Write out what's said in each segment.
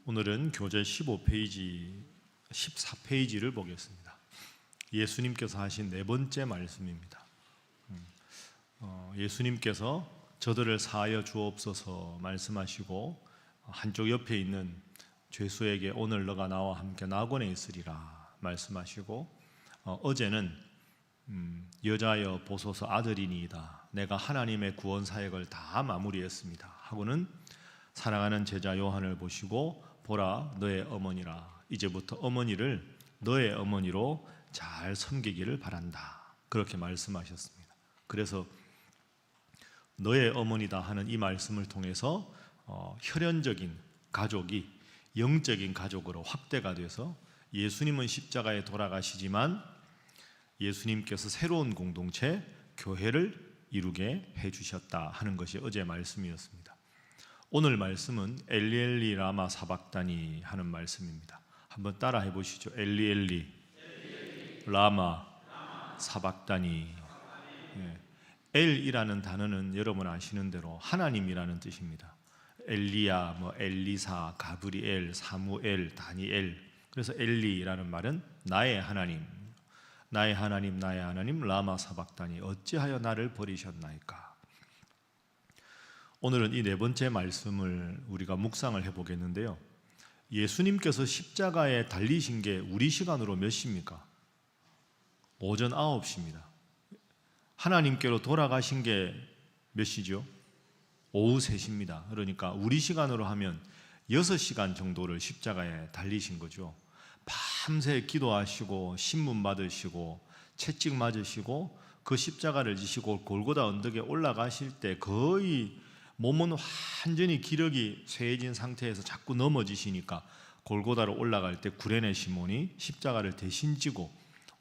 오늘은 교재 15페이지, 14페이지를 보겠습니다. 예수님께서 하신 네 번째 말씀입니다. 예수님께서 저들을 사하여 주옵소서 말씀하시고 한쪽 옆에 있는 죄수에게 오늘 너가 나와 함께 낙원에 있으리라 말씀하시고 어제는 여자여 보소서 아들이니이다 내가 하나님의 구원 사역을 다 마무리했습니다 하고는 사랑하는 제자 요한을 보시고 보라 너의 어머니라 이제부터 어머니를 너의 어머니로 잘 섬기기를 바란다 그렇게 말씀하셨습니다. 그래서 너의 어머니다 하는 이 말씀을 통해서 혈연적인 가족이 영적인 가족으로 확대가 돼서 예수님은 십자가에 돌아가시지만 예수님께서 새로운 공동체 교회를 이루게 해주셨다 하는 것이 어제 말씀이었습니다. 오늘 말씀은 엘리 엘리 라마 사박다니 하는 말씀입니다. 한번 따라 해보시죠. 엘리 엘리 라마 사박다니. 엘이라는 단어는 여러분 아시는 대로 하나님이라는 뜻입니다. 엘리야, 엘리사, 가브리엘, 사무엘, 다니엘. 그래서 엘리라는 말은 나의 하나님, 나의 하나님, 나의 하나님 라마 사박다니 어찌하여 나를 버리셨나이까. 오늘은 이 네 번째 말씀을 우리가 묵상을 해보겠는데요. 예수님께서 십자가에 달리신 게 우리 시간으로 몇 시입니까? 오전 9시입니다. 하나님께로 돌아가신 게 몇 시죠? 오후 3시입니다. 그러니까 우리 시간으로 하면 6시간 정도를 십자가에 달리신 거죠. 밤새 기도하시고 신문 받으시고 채찍 맞으시고 그 십자가를 지시고 골고다 언덕에 올라가실 때 거의 몸은 완전히 기력이 쇠해진 상태에서 자꾸 넘어지시니까 골고다로 올라갈 때 구레네 시몬이 십자가를 대신 지고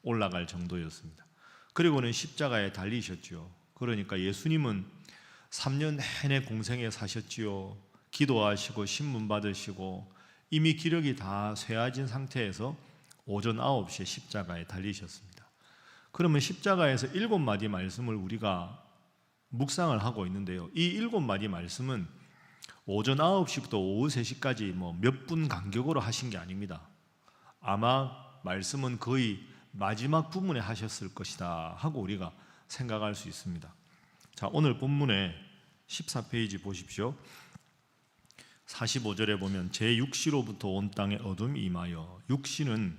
올라갈 정도였습니다. 그리고는 십자가에 달리셨죠. 그러니까 예수님은 3년 내내 공생에 사셨지요. 기도하시고 신문 받으시고 이미 기력이 다 쇠해진 상태에서 오전 9시에 십자가에 달리셨습니다. 그러면 십자가에서 7마디 말씀을 우리가 묵상을 하고 있는데요. 이 7마디 말씀은 오전 9시부터 오후 3시까지 몇 분 간격으로 하신 게 아닙니다. 아마 말씀은 거의 마지막 부분에 하셨을 것이다 하고 우리가 생각할 수 있습니다. 자, 오늘 본문의 14페이지 보십시오. 45절에 보면 제6시로부터 온 땅에 어둠이 임하여 육시는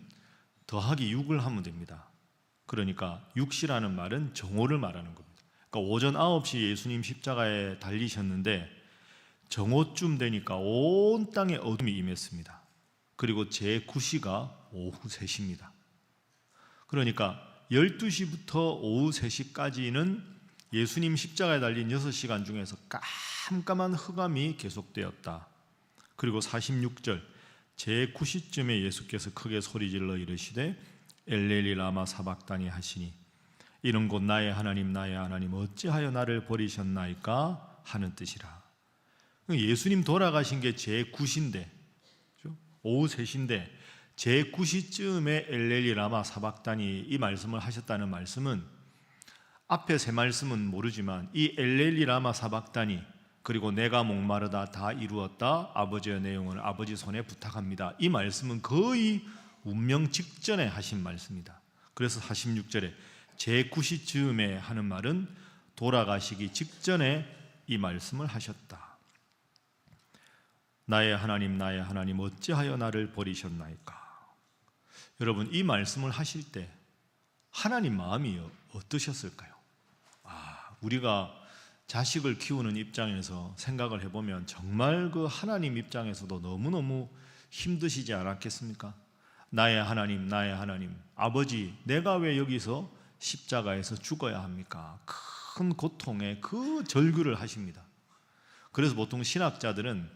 더하기 6을 하면 됩니다. 그러니까 육시라는 말은 정오를 말하는 겁니다. 그러니까 오전 9시 예수님 십자가에 달리셨는데 정오쯤 되니까 온 땅에 어둠이 임했습니다. 그리고 제9시가 오후 3시입니다. 그러니까 12시부터 오후 3시까지는 예수님 십자가에 달린 6시간 중에서 깜깜한 흑암이 계속되었다. 그리고 46절 제9시쯤에 예수께서 크게 소리질러 이르시되 엘레리 라마 사박다니 하시니 이는 곧 나의 하나님 나의 하나님 어찌하여 나를 버리셨나이까 하는 뜻이라. 예수님 돌아가신 게 제9시인데 오후 3시인데 제9시쯤에 엘레리 라마 사박다니 이 말씀을 하셨다는 말씀은 앞에 세 말씀은 모르지만 이 엘레리 라마 사박다니 그리고 내가 목마르다 다 이루었다 아버지의 내용을 아버지 손에 부탁합니다 이 말씀은 거의 운명 직전에 하신 말씀입니다. 그래서 46절에 제9시쯤에 하는 말은 돌아가시기 직전에 이 말씀을 하셨다. 나의 하나님 나의 하나님 어찌하여 나를 버리셨나이까. 여러분 이 말씀을 하실 때 하나님 마음이 어떠셨을까요? 우리가 자식을 키우는 입장에서 생각을 해보면 정말 그 하나님 입장에서도 너무너무 힘드시지 않았겠습니까? 나의 하나님 나의 하나님 아버지 내가 왜 여기서 십자가에서 죽어야 합니까? 큰 고통에 그 절규를 하십니다. 그래서 보통 신학자들은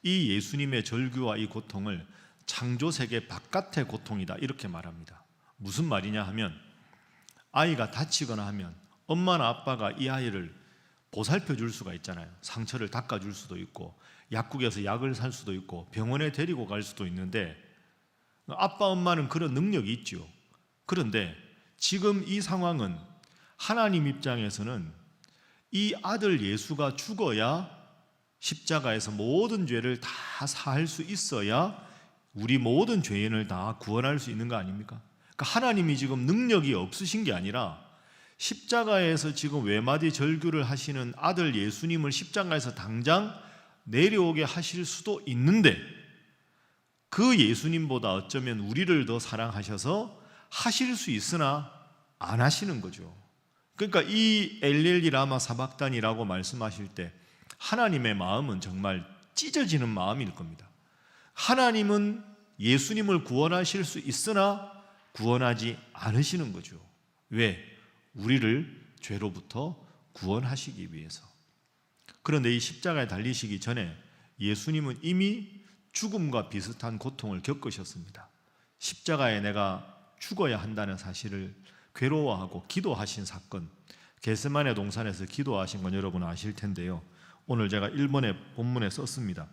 이 예수님의 절규와 이 고통을 창조세계 바깥의 고통이다 이렇게 말합니다. 무슨 말이냐 하면 아이가 다치거나 하면 엄마나 아빠가 이 아이를 보살펴 줄 수가 있잖아요. 상처를 닦아줄 수도 있고 약국에서 약을 살 수도 있고 병원에 데리고 갈 수도 있는데 아빠 엄마는 그런 능력이 있죠. 그런데 지금 이 상황은 하나님 입장에서는 이 아들 예수가 죽어야 십자가에서 모든 죄를 다 사할 수 있어야 우리 모든 죄인을 다 구원할 수 있는 거 아닙니까? 그러니까 하나님이 지금 능력이 없으신 게 아니라 십자가에서 지금 외마디 절규를 하시는 아들 예수님을 십자가에서 당장 내려오게 하실 수도 있는데 그 예수님보다 어쩌면 우리를 더 사랑하셔서 하실 수 있으나 안 하시는 거죠. 그러니까 이 엘렐리 라마 사박단이라고 말씀하실 때 하나님의 마음은 정말 찢어지는 마음일 겁니다. 하나님은 예수님을 구원하실 수 있으나 구원하지 않으시는 거죠. 왜? 우리를 죄로부터 구원하시기 위해서. 그런데 이 십자가에 달리시기 전에 예수님은 이미 죽음과 비슷한 고통을 겪으셨습니다. 십자가에 내가 죽어야 한다는 사실을 괴로워하고 기도하신 사건, 겟세마네 동산에서 기도하신 건 여러분 아실 텐데요. 오늘 제가 1번의 본문에 썼습니다.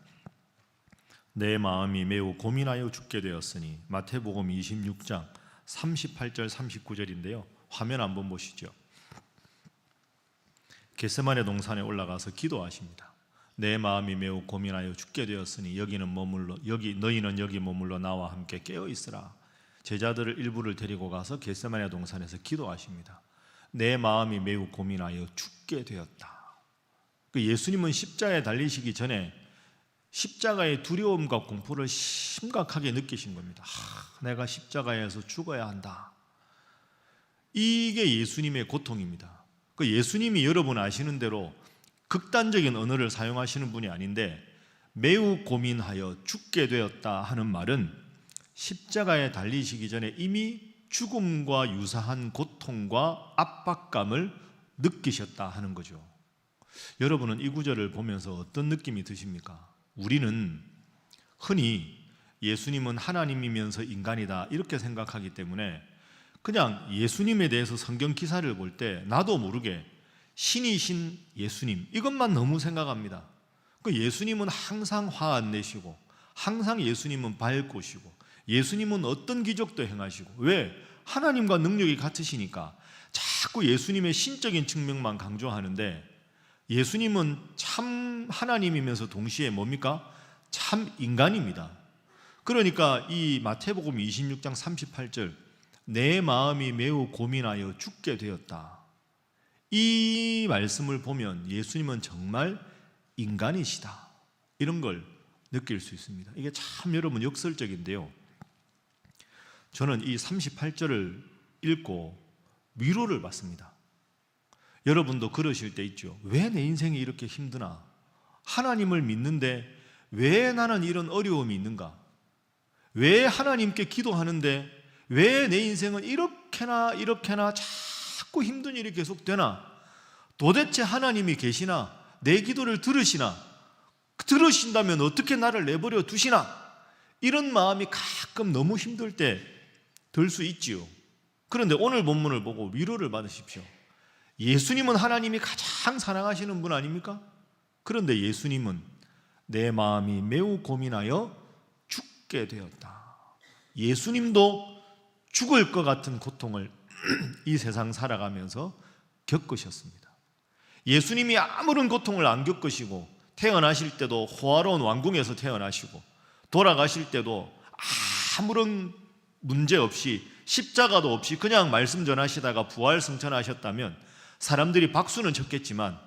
내 마음이 매우 고민하여 죽게 되었으니, 마태복음 26장 38절 39절인데요. 화면 한번 보시죠. 겟세마네 동산에 올라가서 기도하십니다. 내 마음이 매우 고민하여 죽게 되었으니 너희는 여기 머물러 나와 함께 깨어 있으라. 제자들을 일부를 데리고 가서 겟세마네 동산에서 기도하십니다. 내 마음이 매우 고민하여 죽게 되었다. 예수님은 십자가에 달리시기 전에 십자가의 두려움과 공포를 심각하게 느끼신 겁니다. 내가 십자가에서 죽어야 한다. 이게 예수님의 고통입니다. 예수님이 여러분 아시는 대로 극단적인 언어를 사용하시는 분이 아닌데, 매우 고민하여 죽게 되었다 하는 말은 십자가에 달리시기 전에 이미 죽음과 유사한 고통과 압박감을 느끼셨다 하는 거죠. 여러분은 이 구절을 보면서 어떤 느낌이 드십니까? 우리는 흔히 예수님은 하나님이면서 인간이다 이렇게 생각하기 때문에 그냥 예수님에 대해서 성경 기사를 볼 때 나도 모르게 신이신 예수님 이것만 너무 생각합니다. 예수님은 항상 화 안 내시고, 항상 예수님은 밝으시고, 예수님은 어떤 기적도 행하시고, 왜? 하나님과 능력이 같으시니까 자꾸 예수님의 신적인 측면만 강조하는데, 예수님은 참 하나님이면서 동시에 뭡니까? 참 인간입니다. 그러니까 이 마태복음 26장 38절 내 마음이 매우 고민하여 죽게 되었다, 이 말씀을 보면 예수님은 정말 인간이시다 이런 걸 느낄 수 있습니다. 이게 참 여러분 역설적인데요, 저는 이 38절을 읽고 위로를 받습니다. 여러분도 그러실 때 있죠. 왜 내 인생이 이렇게 힘드나? 하나님을 믿는데 왜 나는 이런 어려움이 있는가? 왜 하나님께 기도하는데 왜 내 인생은 이렇게나 자꾸 힘든 일이 계속되나? 도대체 하나님이 계시나? 내 기도를 들으신다면 어떻게 나를 내버려 두시나? 이런 마음이 가끔 너무 힘들 때 들 수 있지요. 그런데 오늘 본문을 보고 위로를 받으십시오. 예수님은 하나님이 가장 사랑하시는 분 아닙니까? 그런데 예수님은 내 마음이 매우 고민하여 죽게 되었다. 예수님도 죽을 것 같은 고통을 이 세상 살아가면서 겪으셨습니다. 예수님이 아무런 고통을 안 겪으시고 태어나실 때도 호화로운 왕궁에서 태어나시고 돌아가실 때도 아무런 문제 없이 십자가도 없이 그냥 말씀 전하시다가 부활 승천하셨다면 사람들이 박수는 쳤겠지만,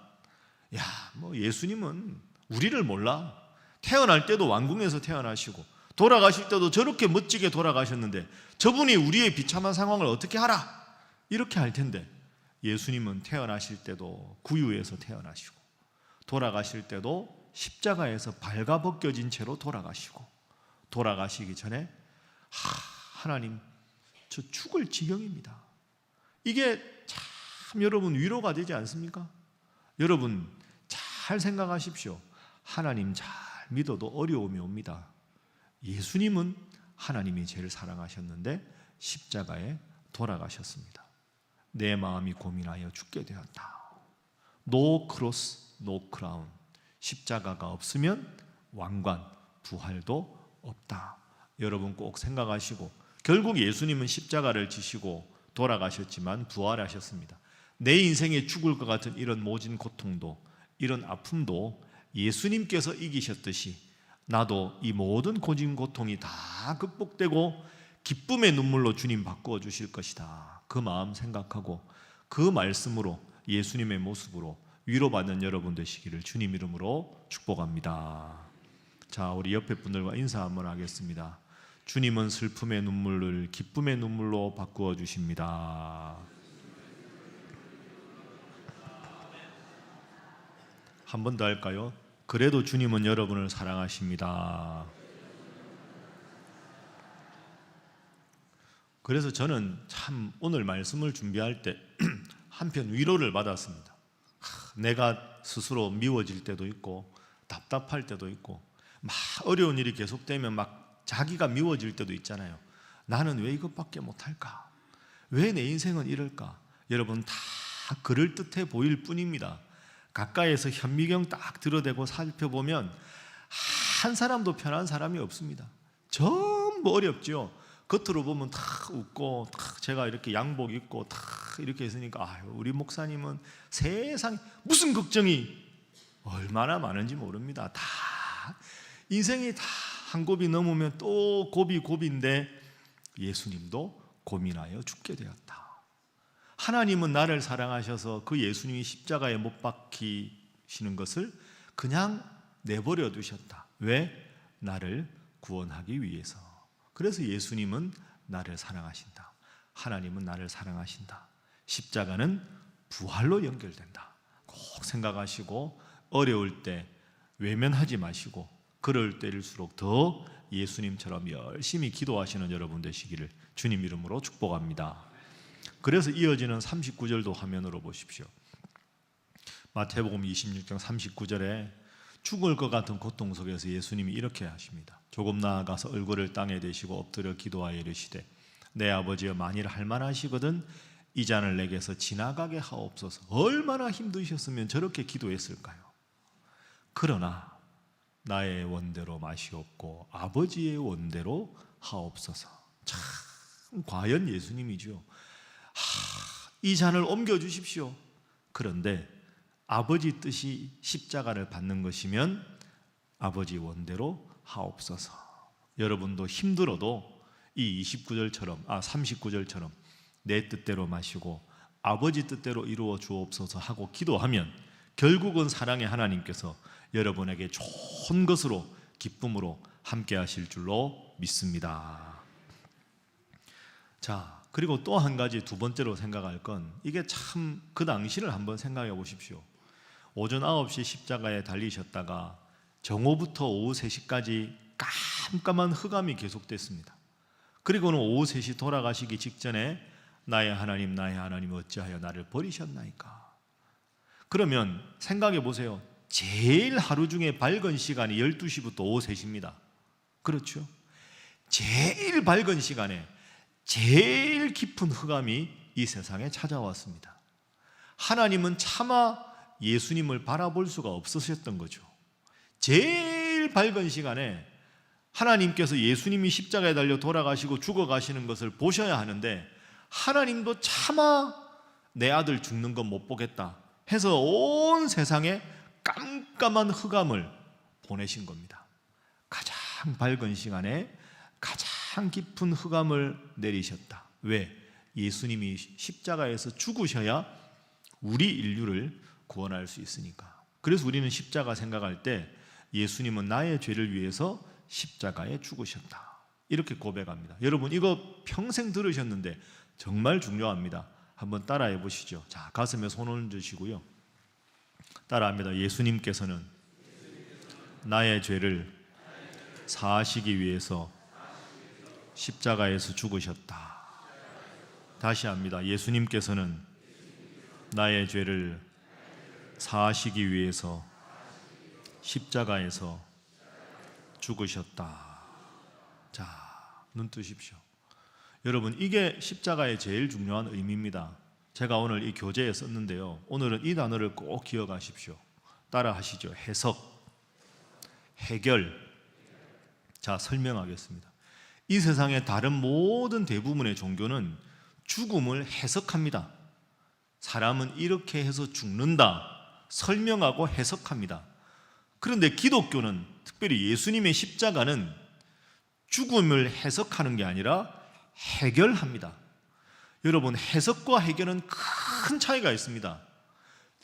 예수님은 우리를 몰라. 태어날 때도 왕궁에서 태어나시고 돌아가실 때도 저렇게 멋지게 돌아가셨는데 저분이 우리의 비참한 상황을 어떻게 알아? 이렇게 할 텐데, 예수님은 태어나실 때도 구유에서 태어나시고 돌아가실 때도 십자가에서 발가벗겨진 채로 돌아가시고, 돌아가시기 전에 하나님 저 죽을 지경입니다. 이게 참 여러분 위로가 되지 않습니까? 여러분 잘 생각하십시오. 하나님 잘 믿어도 어려움이 옵니다. 예수님은 하나님이 제일 사랑하셨는데 십자가에 돌아가셨습니다. 내 마음이 고민하여 죽게 되었다. No cross, no crown. 십자가가 없으면 왕관, 부활도 없다. 여러분 꼭 생각하시고, 결국 예수님은 십자가를 지시고 돌아가셨지만 부활하셨습니다. 내 인생에 죽을 것 같은 이런 모진 고통도, 이런 아픔도 예수님께서 이기셨듯이 나도 이 모든 고진 고통이 다 극복되고 기쁨의 눈물로 주님 바꾸어 주실 것이다. 그 마음 생각하고 그 말씀으로 예수님의 모습으로 위로받는 여러분 되시기를 주님 이름으로 축복합니다. 자, 우리 옆에 분들과 인사 한번 하겠습니다. 주님은 슬픔의 눈물을 기쁨의 눈물로 바꾸어 주십니다. 한 번 더 할까요? 그래도 주님은 여러분을 사랑하십니다. 그래서 저는 참 오늘 말씀을 준비할 때 한편 위로를 받았습니다. 내가 스스로 미워질 때도 있고 답답할 때도 있고 막 어려운 일이 계속되면 막 자기가 미워질 때도 있잖아요. 나는 왜 이것밖에 못할까? 왜 내 인생은 이럴까? 여러분 다 그럴듯해 보일 뿐입니다. 가까이에서 현미경 딱 들여대고 살펴보면 한 사람도 편한 사람이 없습니다. 전부 어렵죠. 겉으로 보면 다 웃고 제가 이렇게 양복 입고 다 이렇게 있으니까 우리 목사님은 세상 무슨 걱정이 얼마나 많은지 모릅니다. 다 인생이 다 한 곱이 넘으면 또 곱이 곱인데 예수님도 고민하여 죽게 되었다. 하나님은 나를 사랑하셔서 그 예수님이 십자가에 못 박히시는 것을 그냥 내버려 두셨다. 왜? 나를 구원하기 위해서. 그래서 예수님은 나를 사랑하신다. 하나님은 나를 사랑하신다. 십자가는 부활로 연결된다. 꼭 생각하시고 어려울 때 외면하지 마시고 그럴 때일수록 더 예수님처럼 열심히 기도하시는 여러분 되시기를 주님 이름으로 축복합니다. 그래서 이어지는 39절도 화면으로 보십시오. 마태복음 26장 39절에 죽을 것 같은 고통 속에서 예수님이 이렇게 하십니다. 조금 나아가서 얼굴을 땅에 대시고 엎드려 기도하여 이르시되 내 아버지여 만일 할만하시거든 이 잔을 내게서 지나가게 하옵소서. 얼마나 힘드셨으면 저렇게 기도했을까요? 그러나 나의 원대로 마시옵고 아버지의 원대로 하옵소서. 참 과연 예수님이죠. 이 잔을 옮겨주십시오. 그런데 아버지 뜻이 십자가를 받는 것이면 아버지 원대로 하옵소서. 여러분도 힘들어도 이 39절처럼 내 뜻대로 마시고 아버지 뜻대로 이루어 주옵소서 하고 기도하면 결국은 사랑의 하나님께서 여러분에게 좋은 것으로 기쁨으로 함께 하실 줄로 믿습니다. 자, 그리고 또 한 가지 두 번째로 생각할 건 이게 참 그 당시를 한번 생각해 보십시오. 오전 9시 십자가에 달리셨다가 정오부터 오후 3시까지 깜깜한 흑암이 계속됐습니다. 그리고는 오후 3시 돌아가시기 직전에 나의 하나님 어찌하여 나를 버리셨나이까. 그러면 생각해 보세요. 제일 하루 중에 밝은 시간이 12시부터 오후 3시입니다. 그렇죠? 제일 밝은 시간에 제일 깊은 흑암이 이 세상에 찾아왔습니다. 하나님은 차마 예수님을 바라볼 수가 없으셨던 거죠. 제일 밝은 시간에 하나님께서 예수님이 십자가에 달려 돌아가시고 죽어가시는 것을 보셔야 하는데 하나님도 차마 내 아들 죽는 건 못 보겠다 해서 온 세상에 깜깜한 흑암을 보내신 겁니다. 가장 밝은 시간에 가장 깊은 흑암을 내리셨다. 왜? 예수님이 십자가에서 죽으셔야 우리 인류를 구원할 수 있으니까. 그래서 우리는 십자가 생각할 때 예수님은 나의 죄를 위해서 십자가에 죽으셨다. 이렇게 고백합니다. 여러분 이거 평생 들으셨는데 정말 중요합니다. 한번 따라해 보시죠. 자, 가슴에 손을 얹으시고요. 따라합니다. 예수님께서는 나의 죄를 사하시기 위해서 십자가에서 죽으셨다. 다시 합니다. 예수님께서는 나의 죄를 사하시기 위해서 십자가에서 죽으셨다. 자, 눈 뜨십시오. 여러분 이게 십자가의 제일 중요한 의미입니다. 제가 오늘 이 교재에 썼는데요. 오늘은 이 단어를 꼭 기억하십시오. 따라 하시죠. 해석, 해결. 자, 설명하겠습니다. 이 세상의 다른 모든 대부분의 종교는 죽음을 해석합니다. 사람은 이렇게 해서 죽는다. 설명하고 해석합니다. 그런데 기독교는, 특별히 예수님의 십자가는 죽음을 해석하는 게 아니라 해결합니다. 여러분, 해석과 해결은 큰 차이가 있습니다.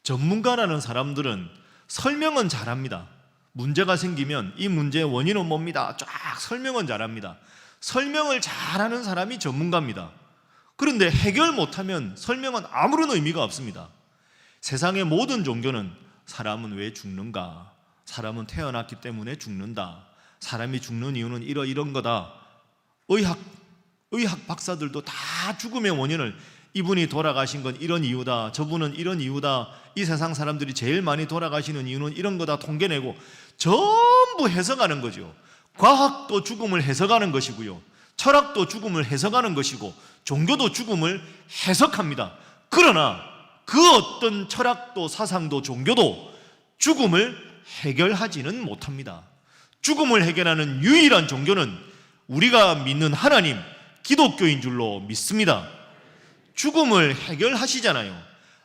전문가라는 사람들은 설명은 잘합니다. 문제가 생기면 이 문제의 원인은 뭡니다, 쫙 설명은 잘합니다. 설명을 잘하는 사람이 전문가입니다. 그런데 해결 못하면 설명은 아무런 의미가 없습니다. 세상의 모든 종교는 사람은 왜 죽는가, 사람은 태어났기 때문에 죽는다, 사람이 죽는 이유는 이런 거다. 의학 박사들도 다 죽음의 원인을, 이분이 돌아가신 건 이런 이유다, 저분은 이런 이유다, 이 세상 사람들이 제일 많이 돌아가시는 이유는 이런 거다 통계내고 전부 해석하는 거죠. 과학도 죽음을 해석하는 것이고요, 철학도 죽음을 해석하는 것이고, 종교도 죽음을 해석합니다. 그러나 그 어떤 철학도 사상도 종교도 죽음을 해결하지는 못합니다. 죽음을 해결하는 유일한 종교는 우리가 믿는 하나님, 기독교인 줄로 믿습니다. 죽음을 해결하시잖아요.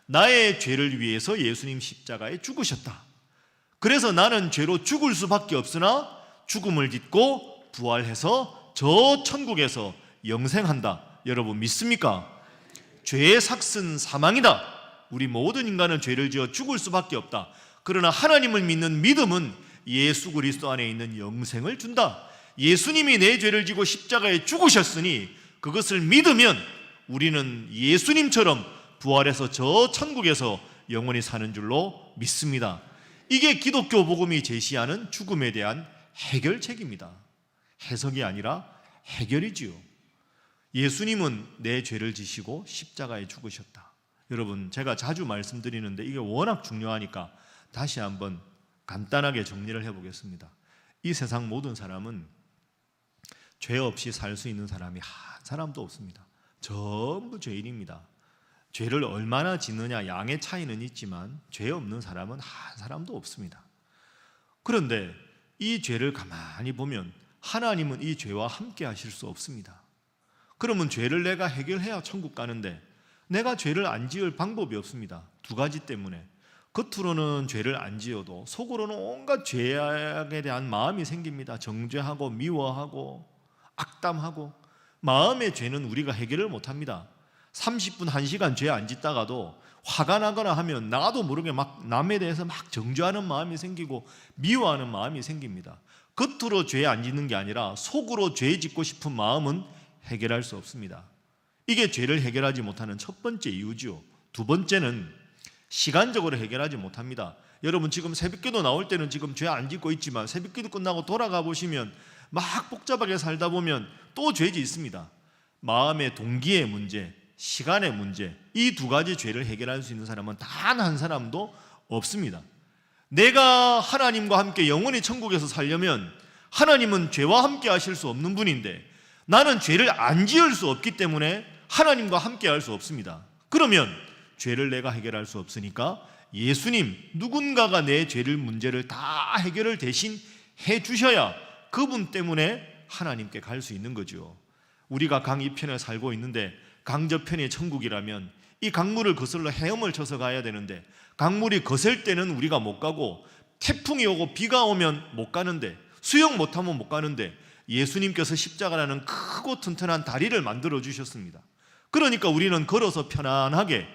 나의 죄를 위해서 예수님 십자가에 죽으셨다. 그래서 나는 죄로 죽을 수밖에 없으나 죽음을 딛고 부활해서 저 천국에서 영생한다. 여러분 믿습니까? 죄의 삭은 사망이다. 우리 모든 인간은 죄를 지어 죽을 수밖에 없다. 그러나 하나님을 믿는 믿음은 예수 그리스도 안에 있는 영생을 준다. 예수님이 내 죄를 지고 십자가에 죽으셨으니 그것을 믿으면 우리는 예수님처럼 부활해서 저 천국에서 영원히 사는 줄로 믿습니다. 이게 기독교 복음이 제시하는 죽음에 대한 해결책입니다. 해석이 아니라 해결이지요. 예수님은 내 죄를 지시고 십자가에 죽으셨다. 여러분, 제가 자주 말씀드리는데 이게 워낙 중요하니까 다시 한번 간단하게 정리를 해보겠습니다. 이 세상 모든 사람은 죄 없이 살 수 있는 사람이 한 사람도 없습니다. 전부 죄인입니다. 죄를 얼마나 짓느냐 양의 차이는 있지만 죄 없는 사람은 한 사람도 없습니다. 그런데 이 죄를 가만히 보면 하나님은 이 죄와 함께 하실 수 없습니다. 그러면 죄를 내가 해결해야 천국 가는데 내가 죄를 안 지을 방법이 없습니다. 두 가지 때문에. 겉으로는 죄를 안 지어도 속으로는 온갖 죄악에 대한 마음이 생깁니다. 정죄하고 미워하고 악담하고. 마음의 죄는 우리가 해결을 못합니다. 30분 1시간 죄 안 짓다가도 화가 나거나 하면 나도 모르게 막 남에 대해서 막 정죄하는 마음이 생기고 미워하는 마음이 생깁니다. 겉으로 죄 안 짓는 게 아니라 속으로 죄 짓고 싶은 마음은 해결할 수 없습니다. 이게 죄를 해결하지 못하는 첫 번째 이유죠. 두 번째는 시간적으로 해결하지 못합니다. 여러분 지금 새벽기도 나올 때는 지금 죄 안 짓고 있지만 새벽기도 끝나고 돌아가 보시면 막 복잡하게 살다 보면 또 죄 짓습니다. 마음의 동기의 문제, 시간의 문제, 이 두 가지 죄를 해결할 수 있는 사람은 단 한 사람도 없습니다. 내가 하나님과 함께 영원히 천국에서 살려면 하나님은 죄와 함께 하실 수 없는 분인데 나는 죄를 안 지을 수 없기 때문에 하나님과 함께 할 수 없습니다. 그러면 죄를 내가 해결할 수 없으니까 예수님, 누군가가 내 죄를 문제를 다 해결을 대신 해주셔야 그분 때문에 하나님께 갈 수 있는 거죠. 우리가 강 이편에 살고 있는데 강저편이 천국이라면 이 강물을 거슬러 헤엄을 쳐서 가야 되는데 강물이 거셀 때는 우리가 못 가고 태풍이 오고 비가 오면 못 가는데 수영 못하면 못 가는데 예수님께서 십자가라는 크고 튼튼한 다리를 만들어 주셨습니다. 그러니까 우리는 걸어서 편안하게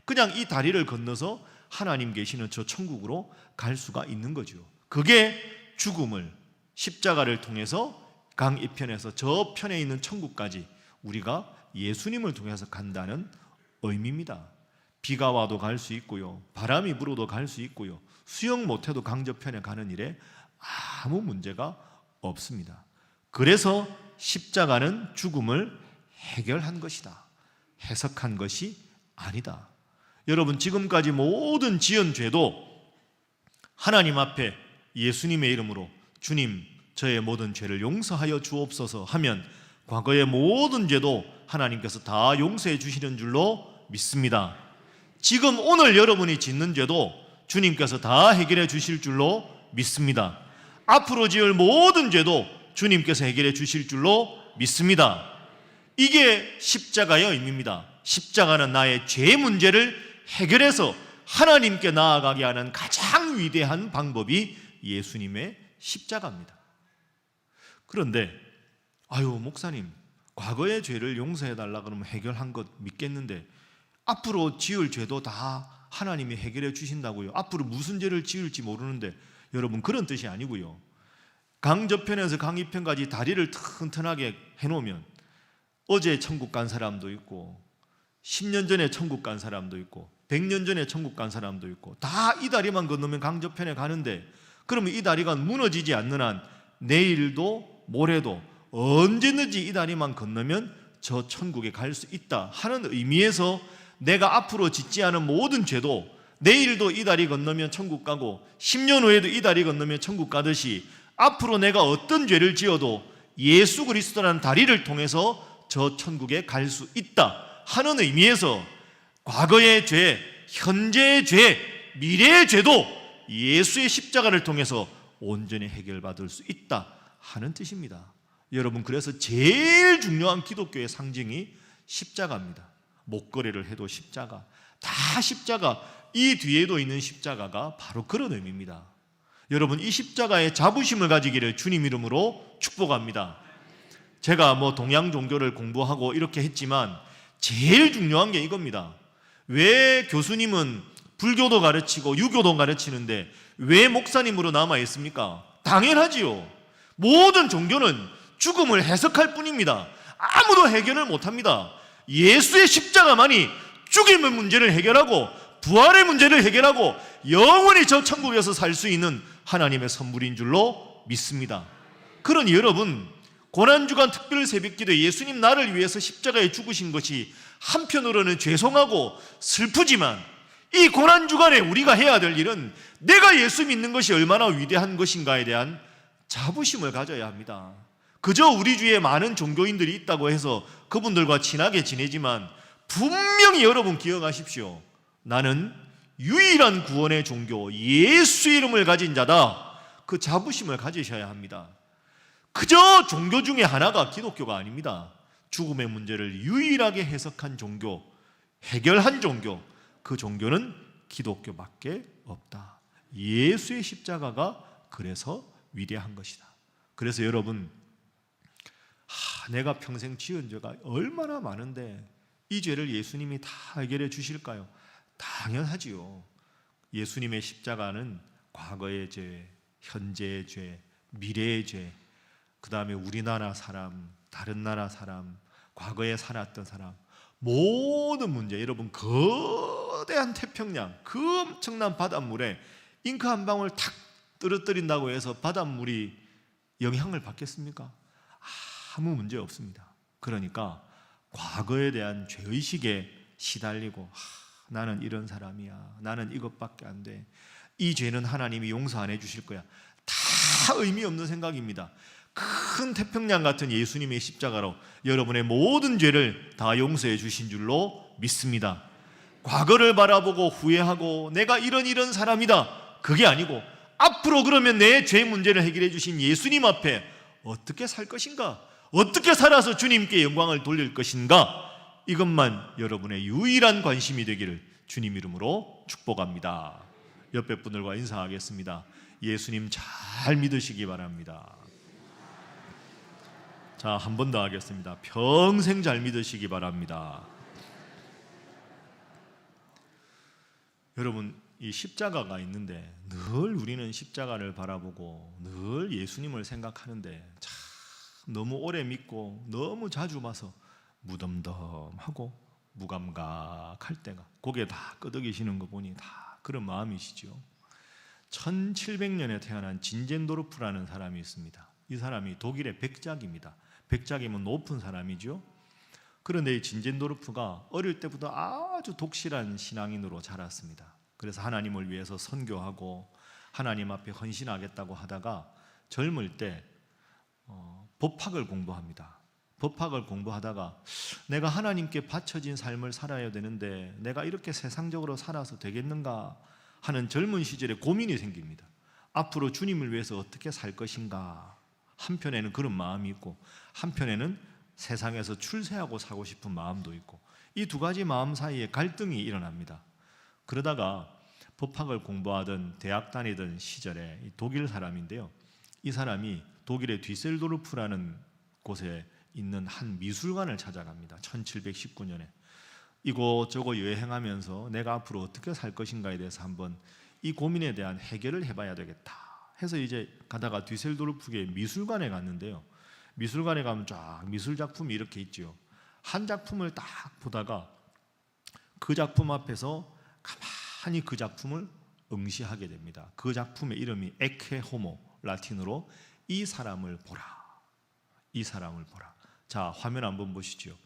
그냥 이 다리를 건너서 하나님 계시는 저 천국으로 갈 수가 있는 거죠. 그게 죽음을 십자가를 통해서 강 이편에서 저 편에 있는 천국까지 우리가 예수님을 통해서 간다는 의미입니다. 비가 와도 갈 수 있고요, 바람이 불어도 갈 수 있고요, 수영 못해도 강저편에 가는 일에 아무 문제가 없습니다. 그래서 십자가는 죽음을 해결한 것이다, 해석한 것이 아니다. 여러분 지금까지 모든 지은 죄도 하나님 앞에 예수님의 이름으로 주님 저의 모든 죄를 용서하여 주옵소서 하면 과거의 모든 죄도 하나님께서 다 용서해 주시는 줄로 믿습니다. 지금 오늘 여러분이 짓는 죄도 주님께서 다 해결해 주실 줄로 믿습니다. 앞으로 지을 모든 죄도 주님께서 해결해 주실 줄로 믿습니다. 이게 십자가의 의미입니다. 십자가는 나의 죄 문제를 해결해서 하나님께 나아가게 하는 가장 위대한 방법이 예수님의 십자가입니다. 그런데 목사님, 과거의 죄를 용서해달라 그러면 해결한 것 믿겠는데 앞으로 지을 죄도 다 하나님이 해결해 주신다고요? 앞으로 무슨 죄를 지을지 모르는데, 여러분, 그런 뜻이 아니고요. 강 저편에서 강 이편까지 다리를 튼튼하게 해놓으면 어제 천국 간 사람도 있고 10년 전에 천국 간 사람도 있고 100년 전에 천국 간 사람도 있고, 다 이 다리만 건너면 강 저편에 가는데, 그러면 이 다리가 무너지지 않는 한 내일도 모레도 언제든지 이 다리만 건너면 저 천국에 갈 수 있다 하는 의미에서 내가 앞으로 짓지 않은 모든 죄도 내일도 이 다리 건너면 천국 가고 10년 후에도 이 다리 건너면 천국 가듯이, 앞으로 내가 어떤 죄를 지어도 예수 그리스도라는 다리를 통해서 저 천국에 갈 수 있다 하는 의미에서 과거의 죄, 현재의 죄, 미래의 죄도 예수의 십자가를 통해서 온전히 해결받을 수 있다 하는 뜻입니다. 여러분, 그래서 제일 중요한 기독교의 상징이 십자가입니다. 목걸이를 해도 십자가, 다 십자가, 이 뒤에도 있는 십자가가 바로 그런 의미입니다. 여러분, 이 십자가의 자부심을 가지기를 주님 이름으로 축복합니다. 제가 동양 종교를 공부하고 이렇게 했지만 제일 중요한 게 이겁니다. 왜 교수님은 불교도 가르치고 유교도 가르치는데 왜 목사님으로 남아 있습니까? 당연하지요. 모든 종교는 죽음을 해석할 뿐입니다. 아무도 해결을 못합니다. 예수의 십자가만이 죽음의 문제를 해결하고 부활의 문제를 해결하고 영원히 저 천국에서 살 수 있는 하나님의 선물인 줄로 믿습니다. 그러니 여러분, 고난주간 특별 새벽기도에 예수님 나를 위해서 십자가에 죽으신 것이 한편으로는 죄송하고 슬프지만, 이 고난주간에 우리가 해야 될 일은 내가 예수 믿는 것이 얼마나 위대한 것인가에 대한 자부심을 가져야 합니다. 그저 우리 주위에 많은 종교인들이 있다고 해서 그분들과 친하게 지내지만 분명히 여러분 기억하십시오. 나는 유일한 구원의 종교 예수 이름을 가진 자다. 그 자부심을 가지셔야 합니다. 그저 종교 중에 하나가 기독교가 아닙니다. 죽음의 문제를 유일하게 해석한 종교, 해결한 종교, 그 종교는 기독교밖에 없다. 예수의 십자가가 그래서 위대한 것이다. 그래서 여러분, 내가 평생 지은 죄가 얼마나 많은데 이 죄를 예수님이 다 해결해 주실까요? 당연하지요. 예수님의 십자가는 과거의 죄, 현재의 죄, 미래의 죄, 그 다음에 우리나라 사람, 다른 나라 사람, 과거에 살았던 사람, 모든 문제, 여러분, 거대한 태평양, 그 엄청난 바닷물에 잉크 한 방울 탁 떨어뜨린다고 해서 바닷물이 영향을 받겠습니까? 아무 문제 없습니다. 그러니까 과거에 대한 죄의식에 시달리고, 나는 이런 사람이야, 나는 이것밖에 안 돼, 이 죄는 하나님이 용서 안 해주실 거야, 다 의미 없는 생각입니다. 큰 태평양 같은 예수님의 십자가로 여러분의 모든 죄를 다 용서해 주신 줄로 믿습니다. 과거를 바라보고 후회하고 내가 이런 사람이다, 그게 아니고 앞으로 그러면 내 죄 문제를 해결해 주신 예수님 앞에 어떻게 살 것인가, 어떻게 살아서 주님께 영광을 돌릴 것인가, 이것만 여러분의 유일한 관심이 되기를 주님 이름으로 축복합니다. 옆에 분들과 인사하겠습니다. 예수님 잘 믿으시기 바랍니다. 자, 한 번 더 하겠습니다. 평생 잘 믿으시기 바랍니다. 여러분, 이 십자가가 있는데 늘 우리는 십자가를 바라보고 늘 예수님을 생각하는데 참 너무 오래 믿고 너무 자주 봐서 무덤덤하고 무감각할 때가, 고개 다 끄덕이시는 거 보니 다 그런 마음이시죠. 1700년에 태어난 진젠도르프라는 사람이 있습니다. 이 사람이 독일의 백작입니다. 백작이면 높은 사람이죠. 그런데 이 진젠도르프가 어릴 때부터 아주 독실한 신앙인으로 자랐습니다. 그래서 하나님을 위해서 선교하고 하나님 앞에 헌신하겠다고 하다가 젊을 때 법학을 공부합니다. 법학을 공부하다가 내가 하나님께 바쳐진 삶을 살아야 되는데 내가 이렇게 세상적으로 살아서 되겠는가 하는 젊은 시절에 고민이 생깁니다. 앞으로 주님을 위해서 어떻게 살 것인가. 한편에는 그런 마음이 있고 한편에는 세상에서 출세하고 사고 싶은 마음도 있고, 이 두 가지 마음 사이에 갈등이 일어납니다. 그러다가 법학을 공부하던 대학 다니던 시절에 독일 사람인데요. 이 사람이 독일의 뒤셀도르프라는 곳에 있는 한 미술관을 찾아갑니다. 1719년에. 이곳저곳 여행하면서 내가 앞으로 어떻게 살 것인가에 대해서 한번 이 고민에 대한 해결을 해봐야 되겠다 해서 이제 가다가 뒤셀도르프의 미술관에 갔는데요. 미술관에 가면 쫙 미술 작품이 이렇게 있죠. 한 작품을 딱 보다가 그 작품 앞에서 가만히 그 작품을 응시하게 됩니다. 그 작품의 이름이 에케 호모, 라틴어로 이 사람을 보라. 이 사람을 보라. 자, 화면 한번 보시죠.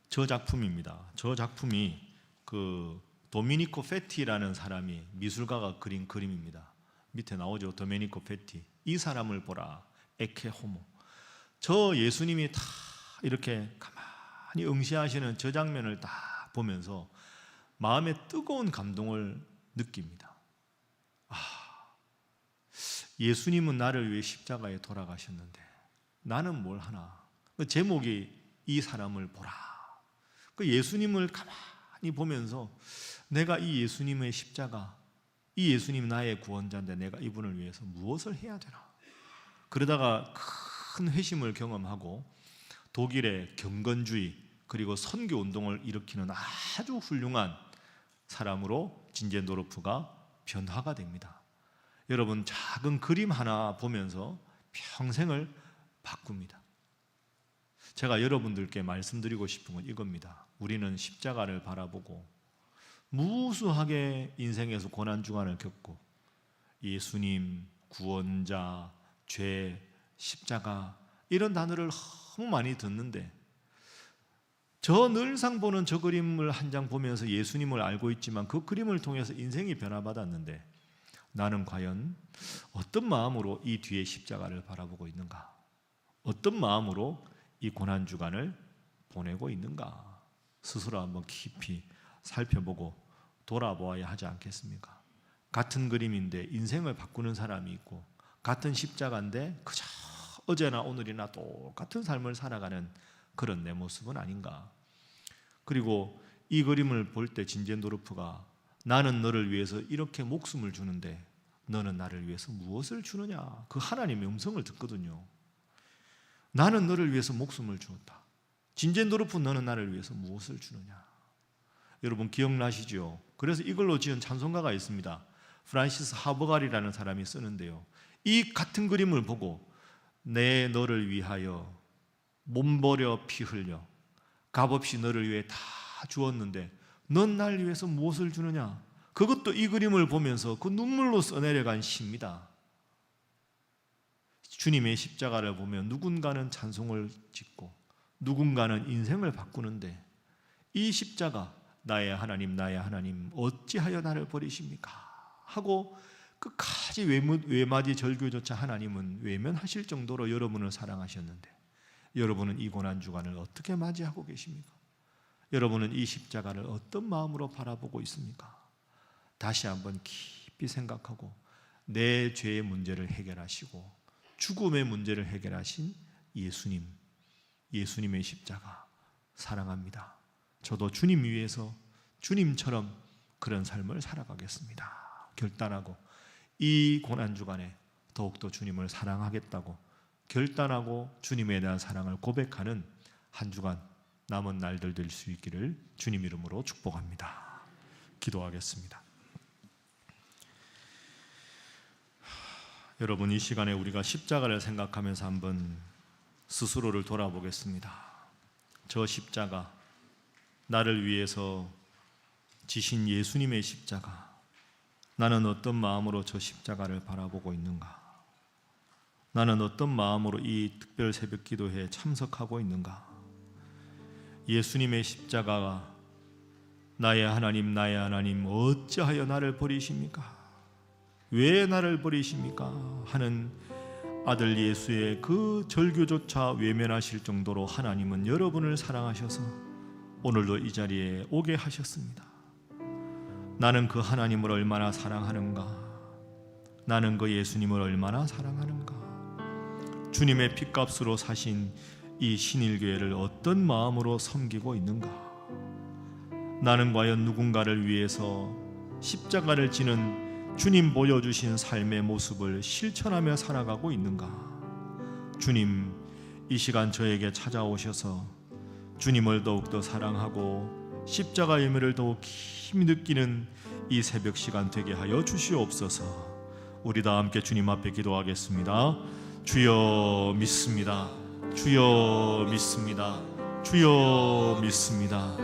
저 작품입니다. 저 작품이 그 도미니코 페티라는 사람이 미술가가 그린 그림입니다. 밑에 나오죠. 도미니코 페티. 이 사람을 보라. 에케 호모. 저 예수님이 다 이렇게 가만히 응시하시는 저 장면을 딱 보면서 마음에 뜨거운 감동을 느낍니다. 예수님은 나를 위해 십자가에 돌아가셨는데 나는 뭘 하나? 그 제목이 이 사람을 보라. 그 예수님을 가만히 보면서 내가 이 예수님의 십자가, 이 예수님 나의 구원자인데 내가 이분을 위해서 무엇을 해야 되나? 그러다가 큰 회심을 경험하고 독일의 경건주의 그리고 선교 운동을 일으키는 아주 훌륭한 사람으로 진젠도르프가 변화가 됩니다. 여러분, 작은 그림 하나 보면서 평생을 바꿉니다. 제가 여러분들께 말씀드리고 싶은 건 이겁니다. 우리는 십자가를 바라보고 무수하게 인생에서 고난주간을 겪고 예수님, 구원자, 죄, 십자가 이런 단어를 너무 많이 듣는데 저 늘상 보는 저 그림을 한 장 보면서 예수님을 알고 있지만 그 그림을 통해서 인생이 변화받았는데 나는 과연 어떤 마음으로 이 뒤에 십자가를 바라보고 있는가? 어떤 마음으로 이 고난주간을 보내고 있는가? 스스로 한번 깊이 살펴보고 돌아보아야 하지 않겠습니까? 같은 그림인데 인생을 바꾸는 사람이 있고 같은 십자가인데 그저 어제나 오늘이나 똑같은 삶을 살아가는 그런 내 모습은 아닌가? 그리고 이 그림을 볼 때 진젠도르프가 나는 너를 위해서 이렇게 목숨을 주는데 너는 나를 위해서 무엇을 주느냐? 그 하나님의 음성을 듣거든요. 나는 너를 위해서 목숨을 주었다. 진젠도르프 너는 나를 위해서 무엇을 주느냐? 여러분 기억나시죠? 그래서 이걸로 지은 찬송가가 있습니다. 프란시스 하버갈이라는 사람이 쓰는데요. 이 같은 그림을 보고 내 너를 위하여 몸 버려 피 흘려 값없이 너를 위해 다 주었는데 넌 날 위해서 무엇을 주느냐? 그것도 이 그림을 보면서 그 눈물로 써내려간 시입니다. 주님의 십자가를 보면 누군가는 찬송을 짓고 누군가는 인생을 바꾸는데 이 십자가 나의 하나님 어찌하여 나를 버리십니까? 하고 끝까지 외마디 절규조차 하나님은 외면하실 정도로 여러분을 사랑하셨는데 여러분은 이 고난주간을 어떻게 맞이하고 계십니까? 여러분은 이 십자가를 어떤 마음으로 바라보고 있습니까? 다시 한번 깊이 생각하고 내 죄의 문제를 해결하시고 죽음의 문제를 해결하신 예수님의 십자가 사랑합니다. 저도 주님 위해서 주님처럼 그런 삶을 살아가겠습니다. 결단하고 이 고난주간에 더욱더 주님을 사랑하겠다고 결단하고 주님에 대한 사랑을 고백하는 한 주간 남은 날들 될 수 있기를 주님 이름으로 축복합니다. 기도하겠습니다. 여러분, 이 시간에 우리가 십자가를 생각하면서 한번 스스로를 돌아보겠습니다. 저 십자가, 나를 위해서 지신 예수님의 십자가, 나는 어떤 마음으로 저 십자가를 바라보고 있는가? 나는 어떤 마음으로 이 특별 새벽 기도회에 참석하고 있는가? 예수님의 십자가가 나의 하나님 어찌하여 나를 버리십니까? 왜 나를 버리십니까? 하는 아들 예수의 그 절규조차 외면하실 정도로 하나님은 여러분을 사랑하셔서 오늘도 이 자리에 오게 하셨습니다. 나는 그 하나님을 얼마나 사랑하는가? 나는 그 예수님을 얼마나 사랑하는가? 주님의 핏값으로 사신 이 신일교회를 어떤 마음으로 섬기고 있는가? 나는 과연 누군가를 위해서 십자가를 지는 주님 보여주신 삶의 모습을 실천하며 살아가고 있는가? 주님, 이 시간 저에게 찾아오셔서 주님을 더욱더 사랑하고 십자가의 의미를 더욱 깊이 느끼는 이 새벽 시간 되게 하여 주시옵소서. 우리 다 함께 주님 앞에 기도하겠습니다. 주여 믿습니다. 주여 믿습니다. 주여 믿습니다.